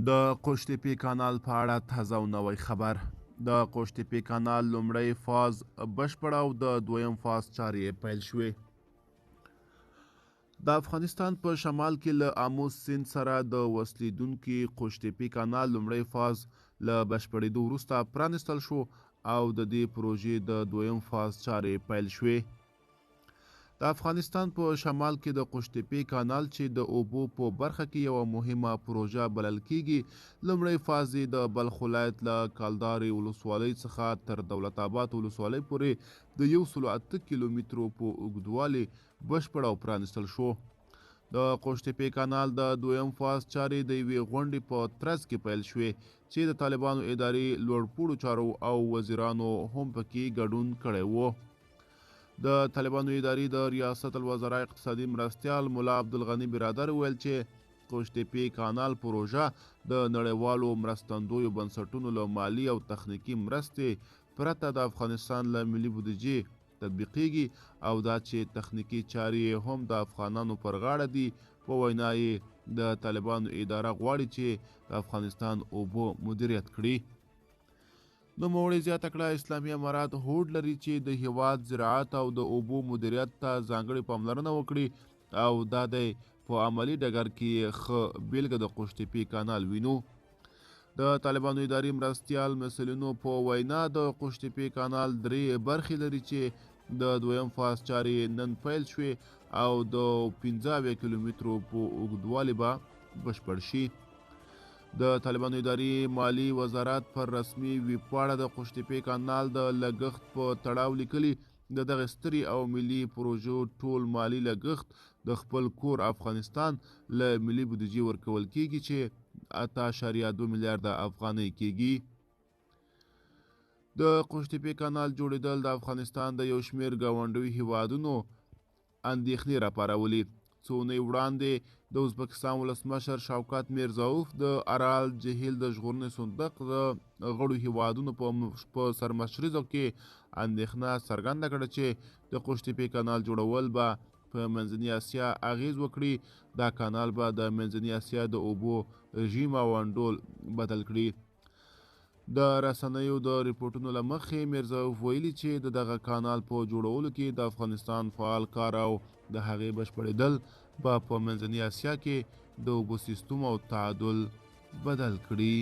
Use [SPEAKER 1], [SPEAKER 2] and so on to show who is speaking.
[SPEAKER 1] د قوشتېپې کانال په اړه تازه او نوی خبر. د قوشتېپې کانال لومړی فاز بشپړ او د دویم فاز چارې پیل شوې. د افغانستان په شمال کې له آمو سیند سره د وصلېدونکي قوشتېپې کانال لومړی فاز له بشپړېدو وروسته پرانیستل شو او د دې پروژې د دویم فاز چارې پیل شوې. د افغانستان په شمال کې د قوشتېپې کانال چې د اوبو په برخه کې یوه مهمه پروژه بلل کیږي، لومړی فاز یې د بلخ ولایت له کلدارې ولسوالۍ څخه تر دولت آباد ولسوالۍ پورې د 108 کیلومترو په اوږدوالي بشپړ او پرانیستل شو. د قوشتېپې کانال د دویم فاز چارې د یوې غونډې په ترڅ کې پیل شوې چې د طالبانو ادارې لوړپوړو چارو او وزیرانو هم پکې ګډون کړی و. د طالبانو ادارې د ریاست الوزرا اقتصادي مرستیال ملا عبدالغني برادر ویل چې قوشتېپې کانال پروژه د نړیوالو مرستندویو بنسټونو له مالي او تخنیکي مرستې پرته د افغانستان له ملي بودیجې تطبیقیږي او دا چې تخنیکي چارې هم د افغانانو پر غاړه دي. په وینا یې د طالبانو اداره غواړي چې د افغانستان اوبو مدیریت کړي. نوموړي زیاته کړه اسلامي امارات هوډ لري چې د هیواد زراعت او د اوبو مدیریت ته ځانګړې پاملرنه وکړي او دا دی په عملي ډګر کې ښه بیلګه د قوشتېپې کانال وینو. د طالبانو اداري مرستیال مسلینو په وینا د قوشتېپې کانال درې برخې لري چې د دویم فاز چارې نن پیل شوې او د 15 کیلومترو په اوږدوالي به بشپړ شي. د طالبانو اداري مالی وزارت پر رسمي ویبپاڼه د قوشتېپې کانال د لګښت په تړاو لیکلي د دغه سترې او ملي پروژو ټول مالی لګښت د خپل کور افغانستان له ملي بودیجې ورکول کیږي چې 8.2 میلیارده افغانۍ کیږي. د قوشتېپې کانال جوړېدل د افغانستان د یو شمېر ګاونډیو هیوادونو اندېښنې راپارولې. څو اونۍ وړاندې د ازبکستان ولسمشر شوکت میرزیوف د ارال جهیل د ژغورنې صندوق د غړو هیوادونو په سرمشریزو کې اندېښنه څرګنده کړه چې د قوشتېپې کانال جوړول به په منځنۍ اسیا اغیز وکړي. دا کانال به د منځنۍ اسیا د اوبو رژیم او انډول بدل کړي. د رسنیو د ریپورټونو له مخې میرزیوف ویلي چې د دغه کانال په جوړولو کې د افغانستان فعال کار او د هغې بشپړېدل به په منځنۍ اسیا کې د اوبو سیستم او تعادل بدل کړي.